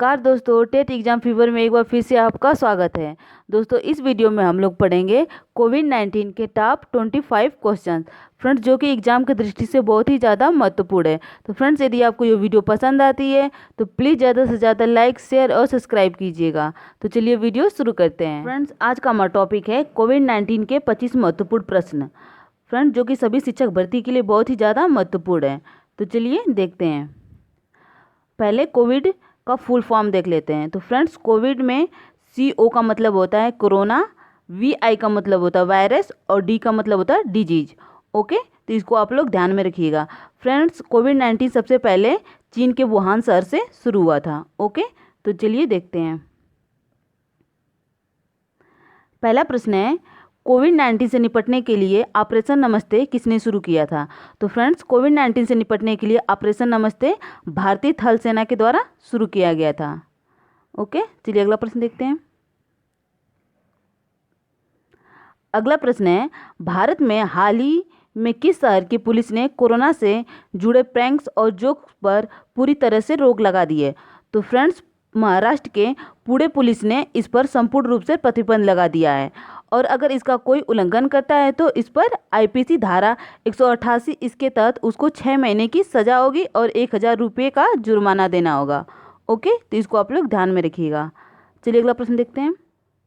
नमस्कार दोस्तों, TET exam fever में एक बार फिर से आपका स्वागत है। दोस्तों, इस वीडियो में हम लोग पढ़ेंगे कोविड-19 के टॉप 25 क्वेश्चन फ्रेंड्स, जो कि एग्जाम की दृष्टि से बहुत ही ज़्यादा महत्वपूर्ण है। तो फ्रेंड्स, यदि आपको ये वीडियो पसंद आती है तो प्लीज़ ज़्यादा से ज़्यादा लाइक, शेयर और सब्सक्राइब कीजिएगा। तो चलिए वीडियो शुरू करते हैं। फ्रेंड्स, आज का हमारा टॉपिक है कोविड-19 के 25 महत्वपूर्ण प्रश्न फ्रेंड्स, जो कि सभी शिक्षक भर्ती के लिए बहुत ही ज़्यादा महत्वपूर्ण है। तो चलिए देखते हैं। पहले कोविड का फुल फॉर्म देख लेते हैं। तो फ्रेंड्स, कोविड में CO का मतलब होता है कोरोना, VI का मतलब होता है वायरस और D का मतलब होता है डिजीज। ओके, तो इसको आप लोग ध्यान में रखिएगा। फ्रेंड्स, कोविड-19 सबसे पहले चीन के वुहान शहर से शुरू हुआ था। ओके, तो चलिए देखते हैं। पहला प्रश्न है, कोविड-19 से निपटने के लिए ऑपरेशन नमस्ते किसने शुरू किया था? तो फ्रेंड्स, कोविड-19 से निपटने के लिए ऑपरेशन नमस्ते भारतीय थल सेना के द्वारा शुरू किया गया था। ओके, चलिए अगला प्रश्न देखते हैं। अगला प्रश्न है, भारत में हाल ही में किस शहर की पुलिस ने कोरोना से जुड़े प्रैंक्स और जोक्स पर पूरी तरह से रोक लगा दी है? तो फ्रेंड्स, महाराष्ट्र के पुणे पुलिस ने इस पर संपूर्ण रूप से प्रतिबंध लगा दिया है और अगर इसका कोई उल्लंघन करता है तो इस पर IPC धारा 188 इसके तहत उसको 6 महीने की सजा होगी और 1000 रुपये का जुर्माना देना होगा। ओके, तो इसको आप लोग ध्यान में रखिएगा। चलिए अगला प्रश्न देखते हैं।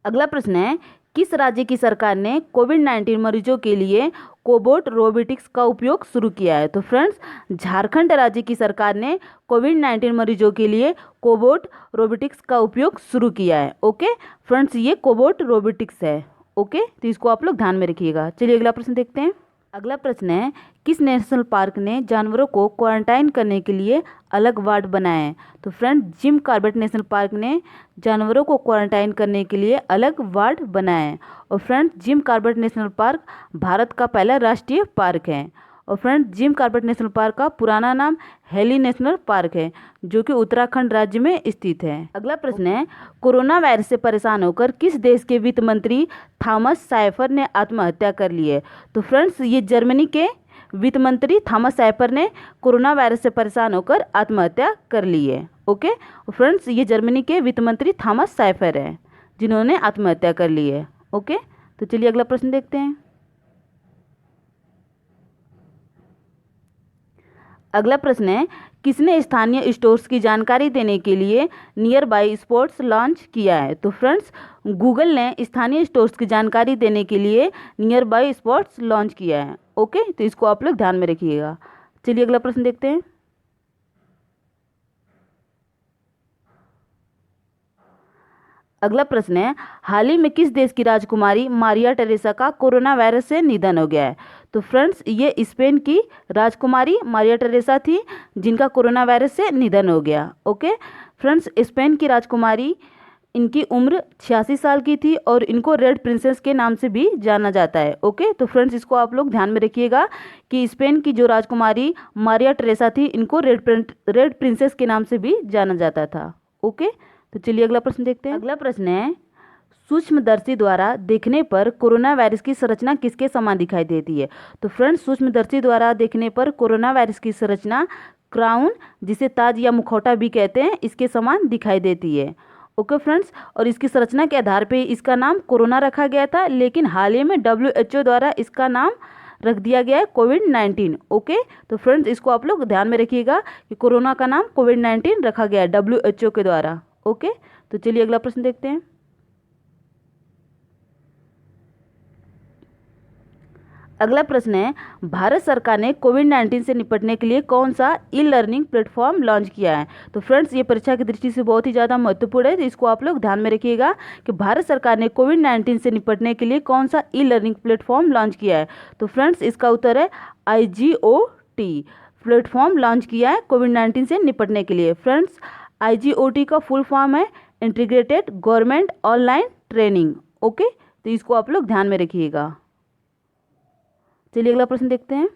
अगला प्रश्न है, किस राज्य की सरकार ने कोविड-19 मरीजों के लिए कोबोट रोबोटिक्स का उपयोग शुरू किया है? तो फ्रेंड्स, झारखंड राज्य की सरकार ने कोविड-19 मरीजों के लिए कोबोट रोबोटिक्स का उपयोग शुरू किया है। ओके फ्रेंड्स, ये कोबोट रोबोटिक्स है। ओके, तो इसको आप लोग ध्यान में रखिएगा। चलिए अगला प्रश्न देखते हैं। अगला प्रश्न है, किस नेशनल पार्क ने जानवरों को क्वारंटाइन करने के लिए अलग वार्ड बनाए हैं? तो friend, Jim Corbett national park ने जानवरों को क्वारंटाइन करने के लिए अलग वार्ड बनाए हैं। और friend, Jim Corbett national park Bharat का पहला राष्ट्रीय पार्क है। और friend, Jim Corbett national park का पुराना नाम हेली नेशनल पार्क है, जो कि उत्तराखंड राज्य में स्थित है। अगला प्रश्न है, कोरोना वायरस से परेशान होकर किस देश के वित्त मंत्री थॉमस साइफर ने आत्महत्या कर ली है? तो फ्रेंड्स, ये जर्मनी के वित्त मंत्री थॉमस साइफर ने कोरोना वायरस से परेशान होकर आत्महत्या कर ली है। ओके फ्रेंड्स, ये जर्मनी के वित्त मंत्री थॉमस साइफर है जिन्होंने आत्महत्या कर ली है। ओके, तो चलिए अगला प्रश्न देखते हैं। अगला प्रश्न है, किसने स्थानीय स्टोर्स की जानकारी देने के लिए नियर बाई स्पॉट्स लॉन्च किया है? तो फ्रेंड्स, गूगल ने स्थानीय स्टोर्स की जानकारी देने के लिए नियर बाई स्पॉट्स लॉन्च किया है। ओके, तो इसको आप लोग ध्यान में रखिएगा। चलिए अगला प्रश्न देखते हैं। अगला प्रश्न है, हाल ही में किस देश की राजकुमारी मारिया टेरेसा का कोरोना वायरस से निधन हो गया है? तो फ्रेंड्स, ये स्पेन की राजकुमारी मारिया टेरेसा थी जिनका कोरोना वायरस से निधन हो गया। ओके फ्रेंड्स, स्पेन की राजकुमारी, इनकी उम्र 86 साल की थी और इनको रेड प्रिंसेस के नाम से भी जाना जाता है। ओके, तो फ्रेंड्स, इसको आप लोग ध्यान में रखिएगा कि स्पेन की जो राजकुमारी मारिया टेरेसा थी, इनको रेड प्रिंसेस के नाम से भी जाना जाता था। ओके, तो चलिए अगला प्रश्न देखते हैं। अगला प्रश्न है, सूक्ष्मदर्शी द्वारा देखने पर कोरोना वायरस की संरचना किसके समान दिखाई देती है? तो फ्रेंड्स, सूक्ष्मदर्शी द्वारा देखने पर कोरोना वायरस की संरचना क्राउन, जिसे ताज या मुखौटा भी कहते हैं, इसके समान दिखाई देती है। ओके फ्रेंड्स, और इसकी संरचना के आधार पे इसका नाम कोरोना रखा गया था, लेकिन हाल ही में WHO द्वारा इसका नाम रख दिया गया है कोविड-19। ओके, तो फ्रेंड्स, इसको आप लोग ध्यान में रखिएगा कि कोरोना का नाम कोविड-19 रखा गया है WHO के द्वारा। ओके, तो चलिए अगला प्रश्न देखते हैं। अगला प्रश्न है, भारत सरकार ने कोविड-19 से निपटने के लिए कौन सा ई-लर्निंग प्लेटफॉर्म लॉन्च किया है? तो फ्रेंड्स, ये परीक्षा की दृष्टि से बहुत ही ज़्यादा महत्वपूर्ण है, तो इसको आप लोग ध्यान में रखिएगा कि भारत सरकार ने कोविड-19 से निपटने के लिए कौन सा ई-लर्निंग प्लेटफॉर्म लॉन्च किया है? तो फ्रेंड्स, इसका उत्तर है IGOT प्लेटफॉर्म लॉन्च किया है कोविड-19 से निपटने के लिए। फ्रेंड्स, IGOT का फुल फॉर्म है integrated government online training. Okay, तो इसको आप लोग ध्यान में रखिएगा। चलिए अगला प्रश्न देखते हैं।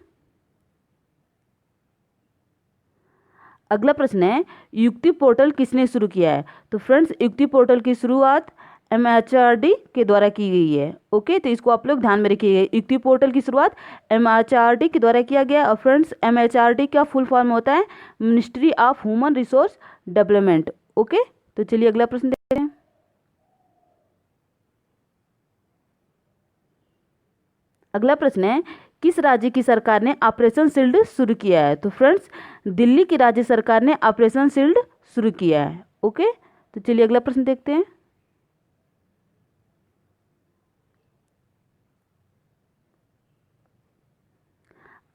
अगला प्रश्न है, युक्ति पोर्टल किसने शुरू किया है? तो फ्रेंड्स, युक्ति पोर्टल की शुरुआत MHRD के द्वारा की गई है। ओके, तो इसको आप लोग ध्यान में रखिएगा। युक्ति पोर्टल की शुरुआत MHRD के द्वारा किया गया। और फ्रेंड्स, MHRD का फुल फॉर्म होता है ministry of human resource development. Okay, तो चलिए अगला प्रश्न देखते हैं। अगला प्रश्न है, किस राज्य की सरकार ने ऑपरेशन शील्ड शुरू किया है? तो फ्रेंड्स, दिल्ली की राज्य सरकार ने ऑपरेशन शील्ड शुरू किया है। ओके, तो चलिए अगला प्रश्न देखते हैं।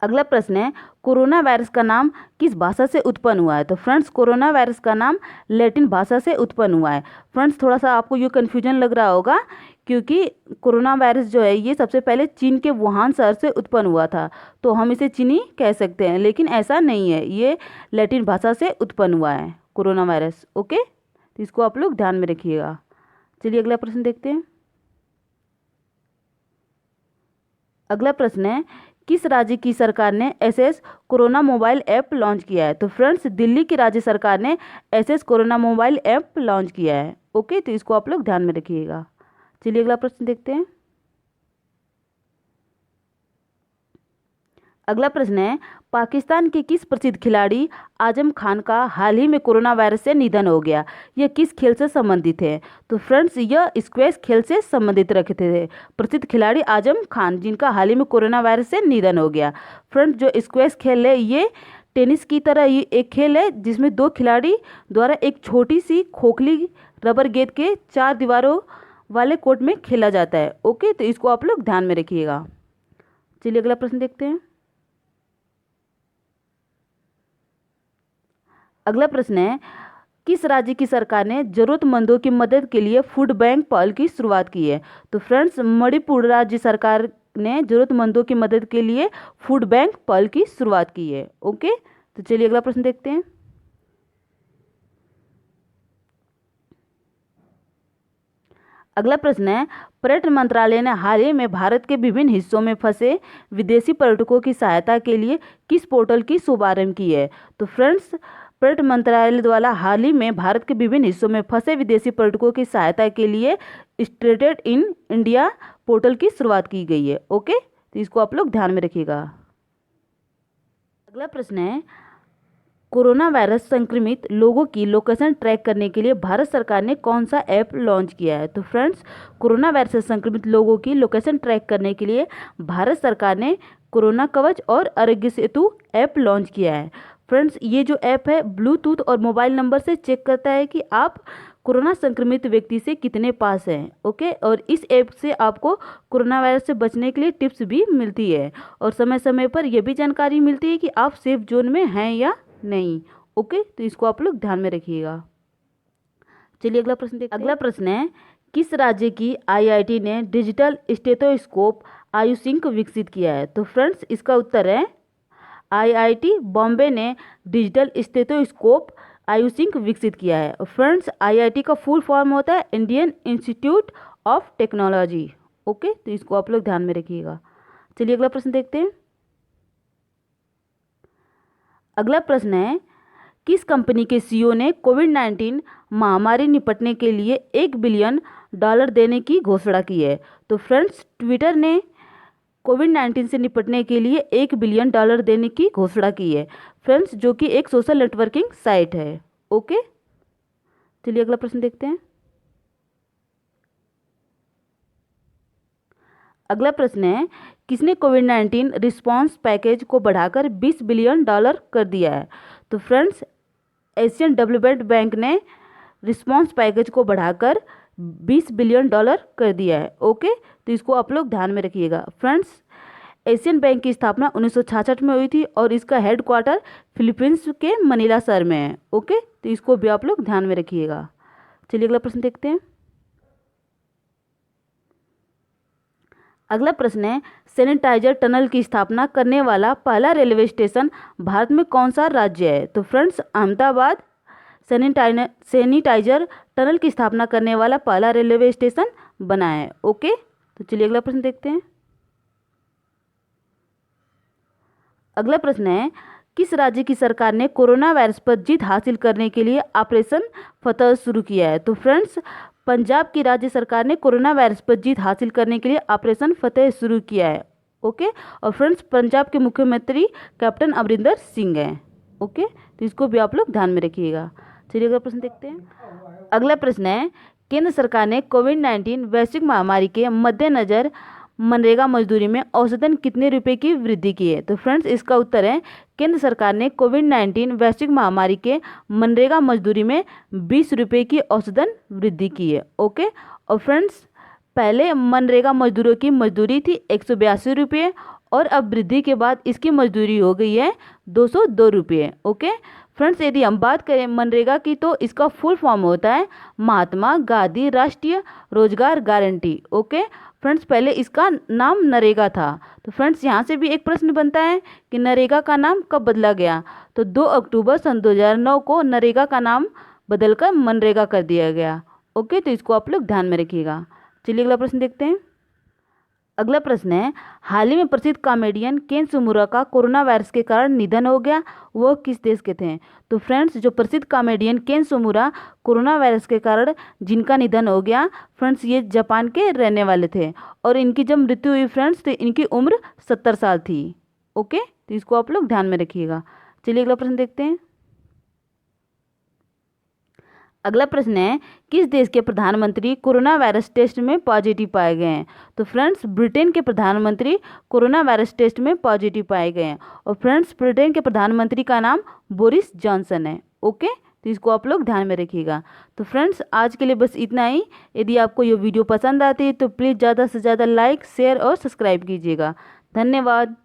अगला प्रश्न है, कोरोना वायरस का नाम किस भाषा से उत्पन्न हुआ है? तो फ्रेंड्स, कोरोना वायरस का नाम लैटिन भाषा से उत्पन्न हुआ है। फ्रेंड्स, थोड़ा सा आपको ये कन्फ्यूजन लग रहा होगा क्योंकि कोरोना वायरस जो है ये सबसे पहले चीन के वुहान शहर से उत्पन्न हुआ था, तो हम इसे चीनी कह सकते हैं, लेकिन ऐसा नहीं है, ये लैटिन भाषा से उत्पन्न हुआ है कोरोना वायरस। ओके, तो इसको आप लोग ध्यान में रखिएगा। चलिए अगला प्रश्न देखते हैं। अगला प्रश्न है, किस राज्य की सरकार ने SS corona mobile app launch किया है? तो फ्रेंड्स, दिल्ली की राज्य सरकार ने SS corona mobile app launch किया है। ओके, तो इसको आप लोग ध्यान में रखिएगा। चलिए अगला प्रश्न देखते हैं। अगला प्रश्न है, पाकिस्तान के किस प्रसिद्ध खिलाड़ी आजम खान का हाल ही में कोरोना वायरस से निधन हो गया? यह किस खेल से संबंधित है? तो फ्रेंड्स, यह स्क्वैश खेल से संबंधित रखते थे प्रसिद्ध खिलाड़ी आजम खान, जिनका हाल ही में कोरोना वायरस से निधन हो गया। फ्रेंड्स, जो स्क्वैश खेल है ये टेनिस की तरह ही एक खेल है जिसमें दो खिलाड़ी द्वारा एक छोटी सी खोखली रबर गेंद के 4 दीवारों वाले कोर्ट में खेला जाता है। ओके, तो इसको आप लोग ध्यान में रखिएगा। चलिए अगला प्रश्न देखते हैं। अगला प्रश्न है, किस राज्य की सरकार ने जरूरतमंदों की मदद के लिए फूड बैंक पहल की शुरुआत की है? तो फ्रेंड्स, मणिपुर राज्य सरकार ने जरूरतमंदों की मदद के लिए फूड बैंक पहल की शुरुआत की है। ओके, तो चलिए अगला प्रश्न देखते हैं। अगला प्रश्न है, पर्यटन मंत्रालय ने हाल ही में भारत के विभिन्न हिस्सों में फंसे विदेशी पर्यटकों की सहायता के लिए किस पोर्टल की शुभारंभ की है? तो फ्रेंड्स, पर्यटन मंत्रालय द्वारा हाल ही में भारत के विभिन्न हिस्सों में फंसे विदेशी पर्यटकों की सहायता के लिए स्ट्रेटेड इन इंडिया पोर्टल की शुरुआत की गई है। ओके, तो इसको आप लोग ध्यान में रखिएगा। अगला प्रश्न है, कोरोना वायरस संक्रमित लोगों की लोकेशन ट्रैक करने के लिए भारत सरकार ने कौन सा ऐप लॉन्च किया है? तो फ्रेंड्स, कोरोना वायरस से संक्रमित लोगों की लोकेशन ट्रैक करने के लिए भारत सरकार ने कोरोना कवच और आरोग्य सेतु ऐप लॉन्च किया है। फ्रेंड्स, ये जो ऐप है ब्लूटूथ और मोबाइल नंबर से चेक करता है कि आप कोरोना संक्रमित व्यक्ति से कितने पास हैं। ओके, और इस ऐप से आपको कोरोना वायरस से बचने के लिए टिप्स भी मिलती है और समय समय पर यह भी जानकारी मिलती है कि आप सेफ जोन में हैं या नहीं। ओके, तो इसको आप लोग ध्यान में रखिएगा। चलिए अगला प्रश्न देखते हैं। अगला प्रश्न है, किस राज्य की आईआईटी ने डिजिटल स्टेथोस्कोप आयुसिंक विकसित किया है? तो फ्रेंड्स, इसका उत्तर है आईआईटी बॉम्बे ने डिजिटल स्टेथोस्कोप आयुसिंक विकसित किया है। फ्रेंड्स, आईआईटी का फुल फॉर्म होता है Indian institute of technology. Okay, तो इसको आप लोग ध्यान में रखिएगा। चलिए अगला प्रश्न देखते हैं। अगला प्रश्न है, किस कंपनी के सीईओ ने कोविड-19 महामारी निपटने के लिए $1 बिलियन देने की घोषणा की है? तो फ्रेंड्स, ट्विटर ने कोविड-19 से निपटने के लिए $1 बिलियन देने की घोषणा की है। फ्रेंड्स, जो कि एक सोशल नेटवर्किंग साइट है। ओके, चलिए अगला प्रश्न देखते हैं। अगला प्रश्न है, किसने कोविड-19 रिस्पांस पैकेज को बढ़ाकर $20 बिलियन कर दिया है? तो फ्रेंड्स, एशियन डेवलपमेंट बैंक ने रिस्पांस पैकेज को बढ़ाकर $20 बिलियन कर दिया है। ओके, तो इसको आप लोग ध्यान में रखिएगा। फ्रेंड्स, एशियन बैंक की स्थापना 1966 में हुई थी और इसका हेडक्वार्टर फिलीपींस के मनीला शहर में है। ओके, तो इसको भी आप लोग ध्यान में रखिएगा। चलिए अगला प्रश्न देखते हैं। अगला प्रश्न है, सैनिटाइजर टनल की स्थापना करने वाला पहला रेलवे स्टेशन भारत में कौन सा राज्य है? तो फ्रेंड्स, अहमदाबाद सैनिटाइजर टनल की स्थापना करने वाला पहला रेलवे स्टेशन बना है। ओके, तो चलिए अगला प्रश्न देखते हैं। अगला प्रश्न है, किस राज्य की सरकार ने कोरोना वायरस पर जीत हासिल करने के लिए ऑपरेशन फतह शुरू किया है? तो फ्रेंड्स, पंजाब की राज्य सरकार ने कोरोना वायरस पर जीत हासिल करने के लिए ऑपरेशन फतह शुरू किया है। ओके, और फ्रेंड्स, पंजाब के मुख्यमंत्री कैप्टन अमरिंदर सिंह हैं। ओके, तो इसको भी आप लोग ध्यान में रखिएगा। चलिए अगला प्रश्न देखते हैं। अगला प्रश्न है, केंद्र सरकार ने कोविड-19 वैश्विक महामारी के मद्देनजर मनरेगा मजदूरी में औसतन कितने रुपए की वृद्धि की है? तो फ्रेंड्स इसका उत्तर है, केंद्र सरकार ने कोविड-19 वैश्विक महामारी के मनरेगा मजदूरी में 20 रुपये की औसतन वृद्धि की है। ओके। और फ्रेंड्स पहले मनरेगा मजदूरों की मजदूरी थी 182 रुपये और अब वृद्धि के बाद इसकी मजदूरी हो गई है 202 रुपये। ओके फ्रेंड्स, यदि हम बात करें मनरेगा की तो इसका फुल फॉर्म होता है महात्मा गांधी राष्ट्रीय रोजगार गारंटी। ओके फ्रेंड्स, पहले इसका नाम नरेगा था। तो फ्रेंड्स यहाँ से भी एक प्रश्न बनता है कि नरेगा का नाम कब बदला गया? तो 2 अक्टूबर सन 2009 को नरेगा का नाम बदलकर मनरेगा कर दिया गया। ओके, तो इसको आप लोग ध्यान में रखिएगा। चलिए अगला प्रश्न देखते हैं। अगला प्रश्न है, हाल ही में प्रसिद्ध कॉमेडियन केन सुमुरा का कोरोना वायरस के कारण निधन हो गया, वह किस देश के थे? तो फ्रेंड्स जो प्रसिद्ध कॉमेडियन केन सुमुरा कोरोना वायरस के कारण जिनका निधन हो गया, फ्रेंड्स ये जापान के रहने वाले थे और इनकी जब मृत्यु हुई फ्रेंड्स तो इनकी उम्र 70 साल थी। ओके, तो इसको आप लोग ध्यान में रखिएगा। चलिए अगला प्रश्न देखते हैं। अगला प्रश्न है, किस देश के प्रधानमंत्री कोरोना वायरस टेस्ट में पॉजिटिव पाए गए हैं? तो फ्रेंड्स ब्रिटेन के प्रधानमंत्री कोरोना वायरस टेस्ट में पॉजिटिव पाए गए हैं और फ्रेंड्स ब्रिटेन के प्रधानमंत्री का नाम बोरिस जॉनसन है। ओके, तो इसको आप लोग ध्यान में रखिएगा। तो फ्रेंड्स आज के लिए बस इतना ही। यदि आपको ये वीडियो पसंद आती है तो प्लीज़ ज़्यादा से ज़्यादा लाइक शेयर और सब्सक्राइब कीजिएगा। धन्यवाद।